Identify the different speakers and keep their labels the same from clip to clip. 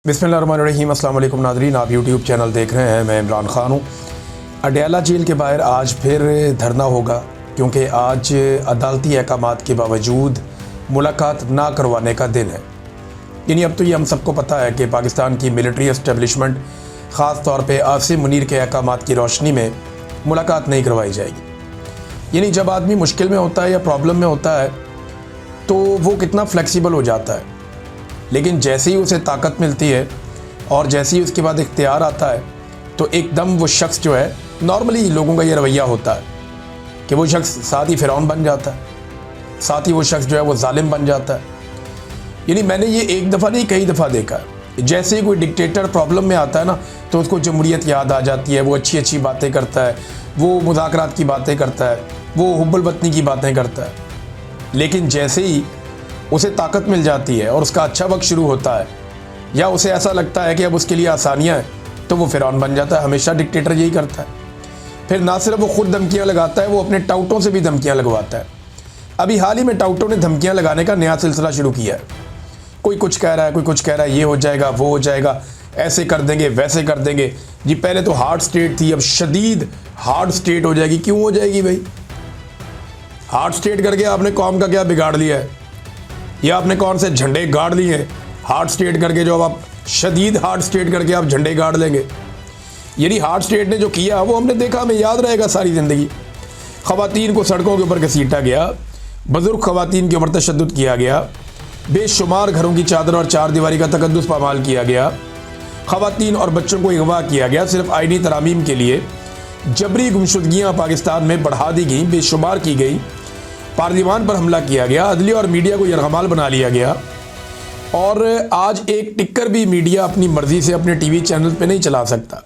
Speaker 1: बिस्मिल्लाहिर्रहमानिर्रहीम। अस्सलाम वालेकुम नाज़रीन, आप यूट्यूब चैनल देख रहे हैं। मैं इमरान ख़ान हूँ। अडयाला जेल के बाहर आज फिर धरना होगा क्योंकि आज अदालती अहकामात के बावजूद मुलाकात ना करवाने का दिन है। यानी अब तो ये हम सबको पता है कि पाकिस्तान की मिलिट्री एस्टेब्लिशमेंट ख़ास तौर पे आसिम मुनीर के अहकामात की रोशनी में मुलाकात नहीं करवाई जाएगी। यानी जब आदमी मुश्किल में होता है या प्रॉब्लम में होता है तो वो कितना फ्लेक्सिबल हो जाता है, लेकिन जैसे ही उसे ताकत मिलती है और जैसे ही उसके बाद इख्तियार आता है तो एकदम वो शख्स जो है, नॉर्मली लोगों का ये रवैया होता है कि वो शख्स साथ ही फ़िरौन बन जाता है, साथ ही वो शख्स जो है वो जालिम बन जाता है। यानी मैंने ये एक दफ़ा नहीं कई दफ़ा देखा है। जैसे ही कोई डिक्टेटर प्रॉब्लम में आता है ना तो उसको जमहूरियत याद आ जाती है, वो अच्छी अच्छी बातें करता है, वो मुज़ाकरात की बातें करता है, वो हुब्बुल वतनी की बातें करता है। लेकिन जैसे ही उसे ताकत मिल जाती है और उसका अच्छा वक्त शुरू होता है या उसे ऐसा लगता है कि अब उसके लिए आसानियाँ हैं तो वो फ़िरौन बन जाता है। हमेशा डिक्टेटर यही करता है। फिर ना सिर्फ वो खुद धमकियाँ लगाता है, वो अपने टाउटों से भी धमकियाँ लगवाता है। अभी हाल ही में टाउटों ने धमकियाँ लगाने का नया सिलसिला शुरू किया है। कोई कुछ कह रहा है, कोई कुछ कह रहा है, ये हो जाएगा, वो हो जाएगा, ऐसे कर देंगे, वैसे कर देंगे जी। पहले तो हार्ड स्टेट थी, अब शदीद हार्ड स्टेट हो जाएगी। क्यों हो जाएगी भाई? हार्ड स्टेट करके आपने कौम का क्या बिगाड़ लिया है? या आपने कौन से झंडे गाड़ लिए हैं हार्ड स्टेट करके, जो अब आप शदीद हार्ड स्टेट करके आप झंडे गाड़ लेंगे? यानी हार्ड स्टेट ने जो किया वो हमने देखा, हमें याद रहेगा सारी ज़िंदगी। ख़वातीन को सड़कों के ऊपर घसीटा गया, बुज़ुर्ग ख़वातीन के ऊपर तशद्दुद किया गया, बेशुमार घरों की चादर और चार दीवारी का तकद्दुस पामाल किया गया, ख़वातीन और बच्चों को अगवा किया गया सिर्फ आइनी तरामीम के लिए। जबरी गुमशुदगियाँ पाकिस्तान में बढ़ा दी गई, बेशुमार की गई, पार्लिमान पर हमला किया गया, अदलिया और मीडिया को यरगमाल बना लिया गया। और आज एक टिक्कर भी मीडिया अपनी मर्ज़ी से अपने टीवी चैनल पे नहीं चला सकता,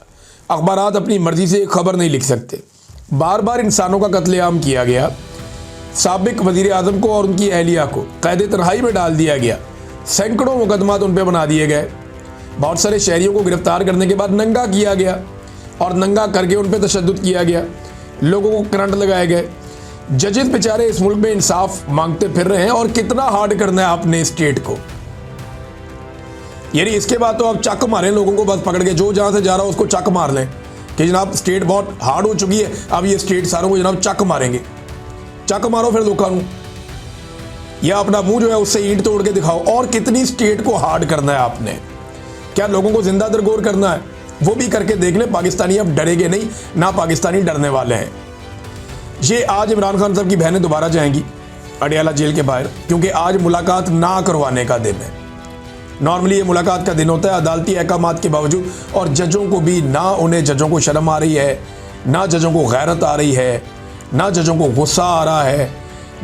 Speaker 1: अखबारात अपनी मर्ज़ी से एक ख़बर नहीं लिख सकते। बार बार इंसानों का कत्लेआम किया गया, साबिक वज़ीर आज़म को और उनकी अहलिया को क़ैद तन्हाई में डाल दिया गया, सैकड़ों मुकदमात उन पर बना दिए गए, बहुत सारे शहरियों को गिरफ़्तार करने के बाद नंगा किया गया और नंगा करके उन पर तशद्दुद किया गया, लोगों को करंट लगाए गए। जजेस बेचारे इस मुल्क में इंसाफ मांगते फिर रहे हैं। और कितना हार्ड करना है आपने स्टेट को? यानी इसके बाद तो आप चक मारें लोगों को, बस पकड़ के जो जहां से जा रहा हो उसको चक मार लें कि जनाब स्टेट बहुत हार्ड हो चुकी है, अब ये स्टेट सारों को जनाब चक मारेंगे। चक मारो फिर दुकानों, या अपना मुंह जो है उससे ईंट तोड़ के दिखाओ। और कितनी स्टेट को हार्ड करना है आपने? क्या लोगों को जिंदा दरगोर करना है? वो भी करके देख ले। पाकिस्तानी अब डरेंगे नहीं, ना पाकिस्तानी डरने वाले हैं। ये आज इमरान खान साहब की बहनें दोबारा जाएंगी अडयाला जेल के बाहर क्योंकि आज मुलाकात ना करवाने का दिन है। नॉर्मली ये मुलाकात का दिन होता है अदालती अहकामात के बावजूद, और जजों को भी ना, उन्हें जजों को शर्म आ रही है, ना जजों को गैरत आ रही है, ना जजों को गुस्सा आ रहा है,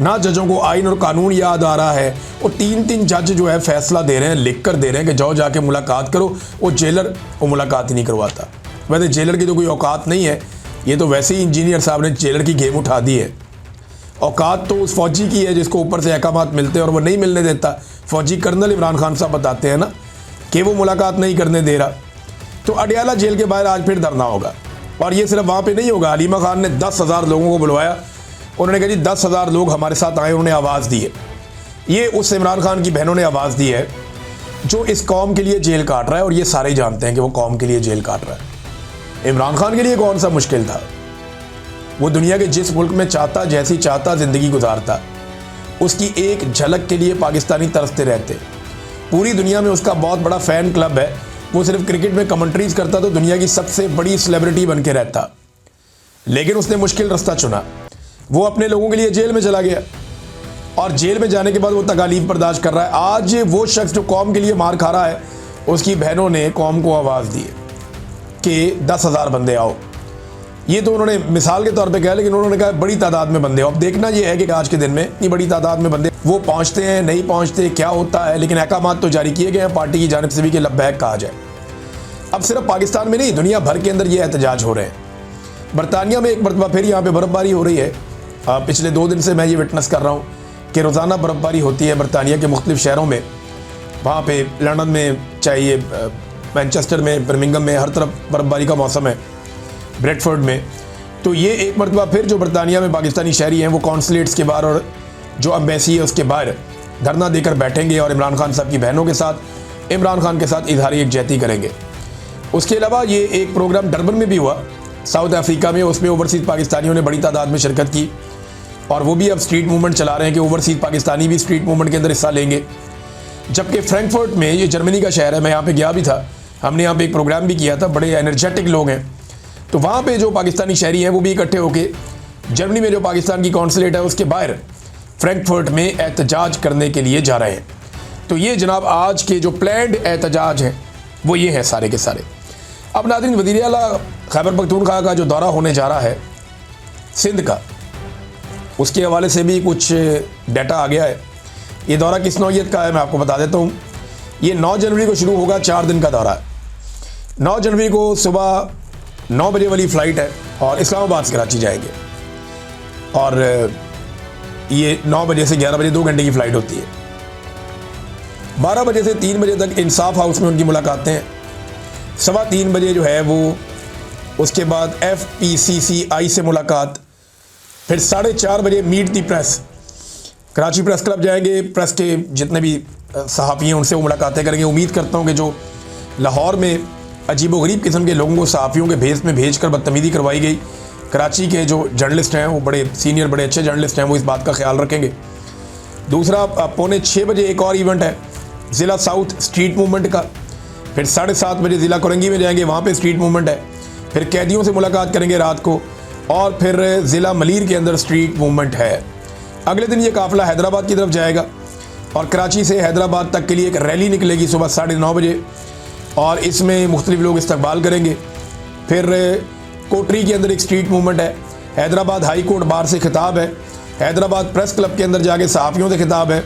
Speaker 1: ना जजों को आइन और कानून याद आ रहा है। और तीन जज जो है फैसला दे रहे हैं, लिख कर दे रहे हैं कि जाओ जाके मुलाकात करो। वो जेलर वो मुलाकात ही नहीं करवाता। वैसे जेलर की तो कोई औकात नहीं है, ये तो वैसे ही इंजीनियर साहब ने जेलर की गेम उठा दी है। औकात तो उस फौजी की है जिसको ऊपर से अहकामात मिलते हैं और वो नहीं मिलने देता। फौजी कर्नल इमरान खान साहब बताते हैं ना कि वो मुलाकात नहीं करने दे रहा। तो अडयाला जेल के बाहर आज फिर धरना होगा, और ये सिर्फ वहाँ पे नहीं होगा। हलीमा खान ने 10,000 लोगों को बुलवाया। उन्होंने कहा जी 10,000 लोग हमारे साथ आए, उन्होंने आवाज़ दी है। ये उस इमरान खान की बहनों ने आवाज़ दी है जो इस कौम के लिए जेल काट रहा है, और ये सारे जानते हैं कि वो कौम के लिए जेल काट रहा है। इमरान खान के लिए कौन सा मुश्किल था? वो दुनिया के जिस मुल्क में चाहता, जैसी चाहता ज़िंदगी गुजारता, उसकी एक झलक के लिए पाकिस्तानी तरसते रहते। पूरी दुनिया में उसका बहुत बड़ा फ़ैन क्लब है। वो सिर्फ क्रिकेट में कमेंट्रीज करता तो दुनिया की सबसे बड़ी सेलिब्रिटी बन के रहता, लेकिन उसने मुश्किल रास्ता चुना। वो अपने लोगों के लिए जेल में चला गया, और जेल में जाने के बाद वो तकालीफ बर्दाश्त कर रहा है। आज वो शख्स जो कौम के लिए मार खा रहा है, उसकी बहनों ने कौम को आवाज़ दी है कि 10,000 बंदे आओ। ये तो उन्होंने मिसाल के तौर पे कहा, लेकिन उन्होंने कहा बड़ी तादाद में बंदे आओ। अब देखना ये है कि आज के दिन में इतनी बड़ी तादाद में बंदे वो पहुंचते हैं, नहीं पहुंचते, क्या होता है। लेकिन अहकामात तो जारी किए गए हैं पार्टी की जानिब से भी कि लब्बैक कहा जाए। अब सिर्फ पाकिस्तान में नहीं, दुनिया भर के अंदर ये एहतजाज हो रहे हैं। बरतानिया में एक मरतबा फिर यहाँ पर बर्फ़बारी हो रही है। पिछले 2 दिन से मैं ये विटनेस कर रहा हूँ कि रोज़ाना बर्फ़बारी होती है बरतानिया के मुख्तलिफ शहरों में। वहाँ पर लंदन में, चाहिए मैनचेस्टर में, बर्मिंघम में, हर तरफ बर्फ़बारी का मौसम है, ब्रेडफोर्ड में। तो ये एक मरतबा फिर जो बरतानिया में पाकिस्तानी शहरी हैं वो कॉन्सुलेट्स के बाहर और जो एम्बेसी है उसके बाहर धरना देकर बैठेंगे, और इमरान खान साहब की बहनों के साथ इमरान खान के साथ इजहार यकजहती करेंगे। उसके अलावा ये एक प्रोग्राम डरबन में भी हुआ साउथ अफ्रीका में, उसमें ओवरसीज़ पाकिस्तानियों ने बड़ी तादाद में शिरकत की और वो भी अब स्ट्रीट मूवमेंट चला रहे हैं कि ओवरसीज़ पाकिस्तानी भी स्ट्रीट मूवमेंट के अंदर हिस्सा लेंगे। जबकि फ्रैंकफर्ट में, ये जर्मनी का शहर है, मैं यहाँ पे गया भी था, हमने यहाँ पे एक प्रोग्राम भी किया था, बड़े एनर्जेटिक लोग हैं। तो वहाँ पे जो पाकिस्तानी शहरी हैं वो भी इकट्ठे होकर जर्मनी में जो पाकिस्तान की कौंसलेट है उसके बाहर फ्रैंकफर्ट में एहतजाज करने के लिए जा रहे हैं। तो ये जनाब आज के जो प्लान्ड एहतजाज हैं वो ये हैं सारे के सारे। अब नाज़रीन, वज़ीर आला खैबर पख्तूनख्वा का जो दौरा होने जा रहा है सिंध का, उसके हवाले से भी कुछ डाटा आ गया है। ये दौरा किस नौइयत का है मैं आपको बता देता हूँ। ये 9 जनवरी को शुरू होगा, 4 दिन का दौरा है। 9 जनवरी को सुबह 9 बजे वाली फ़्लाइट है और इस्लामाबाद से कराची जाएंगे और ये 9 बजे से 11 बजे 2 घंटे की फ़्लाइट होती है। 12 बजे से 3 बजे तक इंसाफ हाउस में उनकी मुलाकातें हैं। 3:15 बजे जो है वो, उसके बाद FPCCI से मुलाकात, फिर 4:30 बजे मीट दी प्रेस, कराची प्रेस क्लब जाएंगे। प्रेस के जितने भी सहाफ़ी हैं उनसे वो मुलाकातें करेंगे। उम्मीद करता हूँ कि जो लाहौर में अजीबोगरीब किस्म के लोगों को सहाफ़ियों के भेस में भेज कर बदतमीज़ी करवाई गई, कराची के जो जर्नलिस्ट हैं वो बड़े सीनियर, बड़े अच्छे जर्नलिस्ट हैं, वो इस बात का ख्याल रखेंगे। दूसरा, 5:45 बजे एक और इवेंट है ज़िला साउथ स्ट्रीट मूवमेंट का। फिर 7:30 बजे ज़िला कोरंगी में जाएंगे, वहाँ पे स्ट्रीट मूवमेंट है। फिर कैदियों से मुलाकात करेंगे रात को और फिर ज़िला मलीर के अंदर स्ट्रीट मूवमेंट है। अगले दिन ये काफ़िला हैदराबाद की तरफ जाएगा और कराची से हैदराबाद तक के लिए एक रैली निकलेगी सुबह 9:30 बजे और इसमें मुख्तलिफ लोग इस्तकबाल करेंगे। फिर कोटरी के अंदर एक स्ट्रीट मूवमेंट है, हैदराबाद हाई कोर्ट बार से खिताब है, हैदराबाद प्रेस क्लब के अंदर जाके सहाफ़ियों से खिताब है,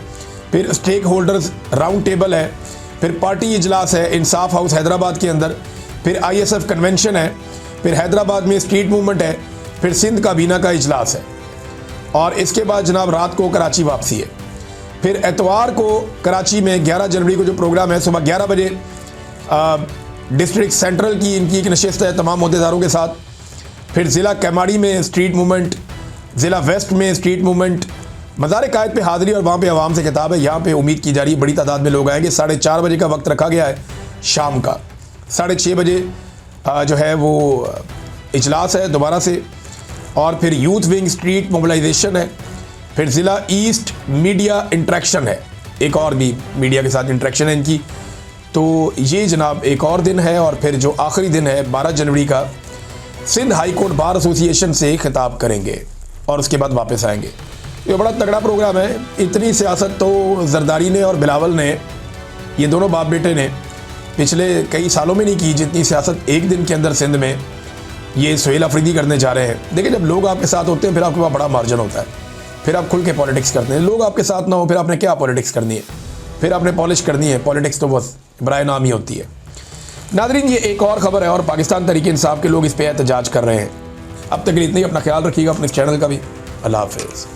Speaker 1: फिर स्टेक होल्डर्स राउंड टेबल है, फिर पार्टी इजलास है इंसाफ हाउस हैदराबाद के अंदर, फिर ISF कन्वेंशन है, फिर हैदराबाद में स्ट्रीट मूवमेंट है, फिर सिंध काबीना का इजलास है और इसके बाद जनाब रात को कराची वापसी है। फिर एतवार को कराची में 11 जनवरी को जो प्रोग्राम है सुबह 11 बजे डिस्ट्रिक्ट सेंट्रल की इनकी एक नशिस्त है तमाम अहदेदारों के साथ। फिर ज़िला कैमाड़ी में स्ट्रीट मूवमेंट, ज़िला वेस्ट में स्ट्रीट मूवमेंट, मज़ार कायद पे हाज़िरी और वहाँ पे आवाम से खिताब है। यहाँ पे उम्मीद की जा रही है बड़ी तादाद में लोग आएंगे। 4:30 बजे का वक्त रखा गया है शाम का। 6:30 बजे जो है वो इजलास है दोबारा से और फिर यूथ विंग स्ट्रीट मोबिलाइजेशन है। फिर ज़िला ईस्ट मीडिया इंट्रैक्शन है, एक और भी मीडिया के साथ इंट्रैक्शन है इनकी। तो ये जनाब एक और दिन है और फिर जो आखिरी दिन है 12 जनवरी का, Sindh high court bar association से खिताब करेंगे और उसके बाद वापस आएंगे। ये बड़ा तगड़ा प्रोग्राम है। इतनी सियासत तो जरदारी ने और बिलावल ने, ये दोनों बाप बेटे ने पिछले कई सालों में नहीं की जितनी सियासत एक दिन के अंदर सिंध में ये सुहेल अफरीदी करने जा रहे हैं। देखिए, जब लोग आपके साथ होते हैं फिर आपके पास बड़ा मार्जिन होता है, फिर आप खुल के पॉलिटिक्स करते हैं। लोग आपके साथ ना हो फिर आपने क्या पॉलिटिक्स करनी है, फिर आपने पॉलिश करनी है। पॉलिटिक्स तो बस बराए नाम ही होती है। नादरीन, ये एक और ख़बर है और पाकिस्तान तहरीक इंसाफ के लोग इस पर एहतजाज कर रहे हैं। अब तक इतना ही। अपना ख्याल रखिएगा, अपने चैनल का भी। अल्लाह हाफ़िज़।